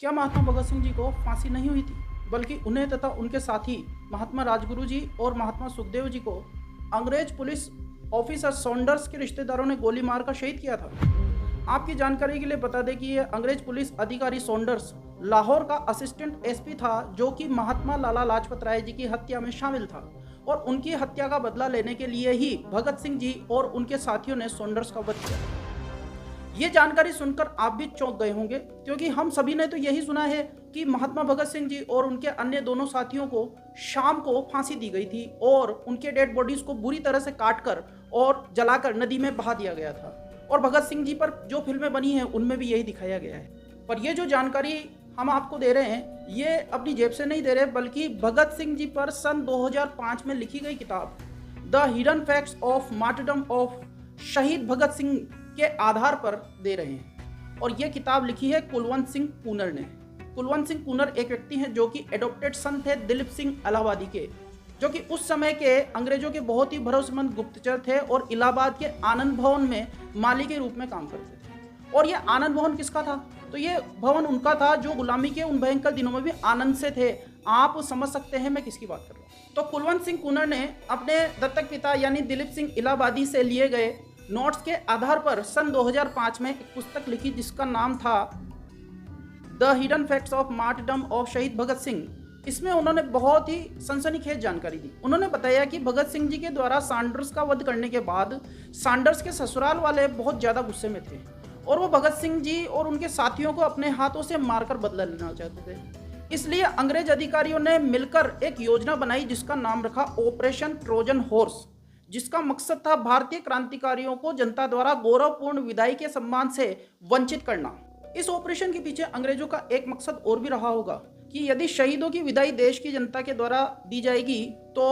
क्या महात्मा भगत सिंह जी को फांसी नहीं हुई थी, बल्कि उन्हें तथा उनके साथी महात्मा राजगुरु जी और महात्मा सुखदेव जी को अंग्रेज पुलिस ऑफिसर सॉन्डर्स के रिश्तेदारों ने गोली मारकर शहीद किया था। आपकी जानकारी के लिए बता दें कि यह अंग्रेज पुलिस अधिकारी सॉन्डर्स लाहौर का असिस्टेंट एसपी था, जो कि महात्मा लाला लाजपत राय जी की हत्या में शामिल था और उनकी हत्या का बदला लेने के लिए ही भगत सिंह जी और उनके साथियों ने सॉन्डर्स का वध किया। ये जानकारी सुनकर आप भी चौंक गए होंगे, क्योंकि हम सभी ने तो यही सुना है कि महात्मा भगत सिंह जी और उनके अन्य दोनों साथियों को शाम को फांसी दी गई थी और उनके डेड बॉडीज को बुरी तरह से काटकर और जलाकर नदी में बहा दिया गया था। और भगत सिंह जी पर जो फिल्में बनी हैं उनमें भी यही दिखाया गया है। पर ये जो जानकारी हम आपको दे रहे हैं, ये अपनी जेब से नहीं दे रहे, बल्कि भगत सिंह जी पर सन 2005 में लिखी गई किताब the hidden facts of martyrdom of शहीद भगत सिंह के आधार पर दे रहे हैं। और यह किताब लिखी है कुलवंत सिंह कूनर ने। कुलवंत सिंह कूनर एक व्यक्ति हैं जो कि एडॉप्टेड सन थे दिलीप सिंह इलाहाबादी के, जो कि उस समय के अंग्रेजों के बहुत ही भरोसेमंद गुप्तचर थे और इलाहाबाद के आनंद भवन में माली के रूप में काम करते थे। और यह आनंद भवन किसका था? तो ये भवन उनका था जो गुलामी के उन भयंकर दिनों में भी आनंद से थे। आप समझ सकते हैं मैं किसकी बात कर रहा हूँ। तो कुलवंत सिंह कूनर ने अपने दत्तक पिता यानी दिलीप सिंह इलाहाबादी से लिए गए नोट्स के आधार पर सन 2005 में एक पुस्तक लिखी जिसका नाम था the hidden facts of martyrdom of शहीद भगत सिंह। इसमें उन्होंने बहुत ही सनसनीखेज जानकारी दी। उन्होंने बताया कि भगत सिंह जी के द्वारा सॉन्डर्स का वध करने के बाद सॉन्डर्स के ससुराल वाले बहुत ज़्यादा गुस्से में थे और वो भगत सिंह जी और उनके साथियों को अपने हाथों से मारकर बदला लेना चाहते थे। इसलिए अंग्रेज अधिकारियों ने मिलकर एक योजना बनाई जिसका नाम रखा ऑपरेशन ट्रोजन हॉर्स, जिसका मकसद था भारतीय क्रांतिकारियों को जनता द्वारा गौरवपूर्ण विदाई के सम्मान से वंचित करना। इस ऑपरेशन के पीछे अंग्रेजों का एक मकसद और भी रहा होगा कि यदि शहीदों की विदाई देश की जनता के द्वारा दी जाएगी तो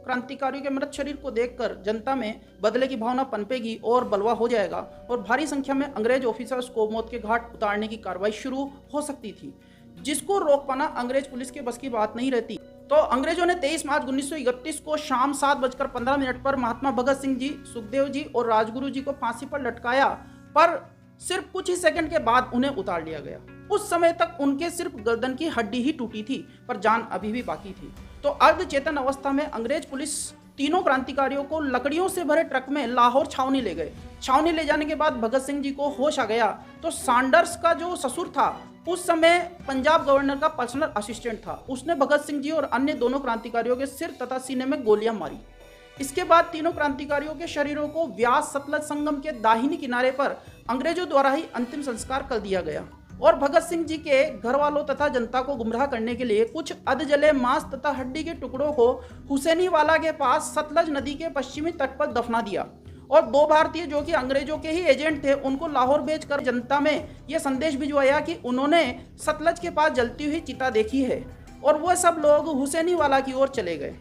क्रांतिकारियों के मृत शरीर को देखकर जनता में बदले की भावना पनपेगी और बलवा हो जाएगा और भारी संख्या में अंग्रेज ऑफिसर्स को मौत के घाट उतारने की कार्रवाई शुरू हो सकती थी, जिसको रोक पाना अंग्रेज पुलिस के बस की बात नहीं रहती। तो अंग्रेजों ने 23 मार्च 1931 को शाम 7:15 पर महात्मा भगत सिंह जी, सुखदेव जी और राजगुरु जी को फांसी पर लटकाया, पर सिर्फ कुछ ही सेकंड के बाद उन्हें उतार लिया गया। उस समय तक उनके सिर्फ गर्दन की हड्डी ही टूटी थी, पर जान अभी भी बाकी थी। तो अर्धचेतन अवस्था में अंग्रेज पुलिस तीनों क्रांतिकारियों को लकड़ियों से भरे ट्रक में लाहौर छावनी ले गए। छावनी ले जाने के बाद भगत सिंह जी को होश आ गया तो सॉन्डर्स का जो ससुर था, उस समय पंजाब गवर्नर का पर्सनल असिस्टेंट था, उसने भगत सिंह जी और अन्य दोनों क्रांतिकारियों के सिर तथा सीने में गोलियां मारी। इसके बाद तीनों क्रांतिकारियों के शरीरों को व्यास सतलज संगम के दाहिनी किनारे पर अंग्रेजों द्वारा ही अंतिम संस्कार कर दिया गया और भगत सिंह जी के घर वालों तथा जनता को गुमराह करने के लिए कुछ अधजले मांस तथा हड्डी के टुकड़ों को हुसैनीवाला के पास सतलज नदी के पश्चिमी तट पर दफना दिया और 2 भारतीय जो कि अंग्रेजों के ही एजेंट थे उनको लाहौर भेजकर जनता में यह संदेश भिजवाया कि उन्होंने सतलज के पास जलती हुई चिता देखी है और वह सब लोग हुसैनीवाला की ओर चले गए।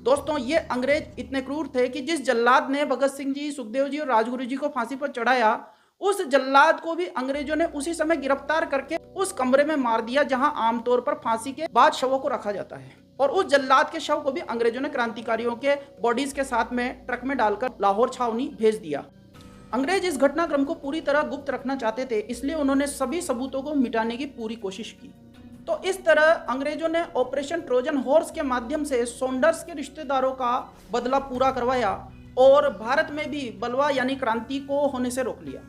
दोस्तों, ये अंग्रेज इतने क्रूर थे कि जिस जल्लाद ने भगत सिंह जी, सुखदेव जी और राजगुरु जी को फांसी पर चढ़ाया, उस जल्लाद को भी अंग्रेजों ने उसी समय गिरफ्तार करके उस कमरे में मार दिया जहां आमतौर पर फांसी के बाद शवों को रखा जाता है। और उस जल्लाद के शव को भी अंग्रेजों ने क्रांतिकारियों के बॉडीज के साथ में ट्रक में डालकर लाहौर छावनी भेज दिया। अंग्रेज इस घटनाक्रम को पूरी तरह गुप्त रखना चाहते थे, इसलिए उन्होंने सभी सबूतों को मिटाने की पूरी कोशिश की। तो इस तरह अंग्रेजों ने ऑपरेशन ट्रोजन हॉर्स के माध्यम से सॉन्डर्स के रिश्तेदारों का बदला पूरा करवाया और भारत में भी बलवा यानी क्रांति को होने से रोक लिया।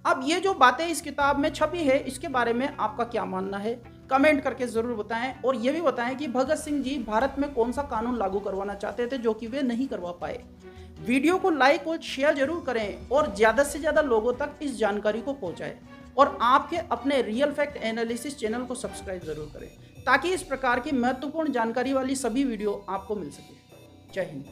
अब ये जो बातें इस किताब में छपी है, इसके बारे में आपका क्या मानना है? कमेंट करके ज़रूर बताएं और ये भी बताएं कि भगत सिंह जी भारत में कौन सा कानून लागू करवाना चाहते थे जो कि वे नहीं करवा पाए। वीडियो को लाइक और शेयर जरूर करें और ज़्यादा से ज़्यादा लोगों तक इस जानकारी को पहुंचाएं और आपके अपने रियल फैक्ट एनालिसिस चैनल को सब्सक्राइब जरूर करें ताकि इस प्रकार की महत्वपूर्ण जानकारी वाली सभी वीडियो आपको मिल सके। जय हिंद।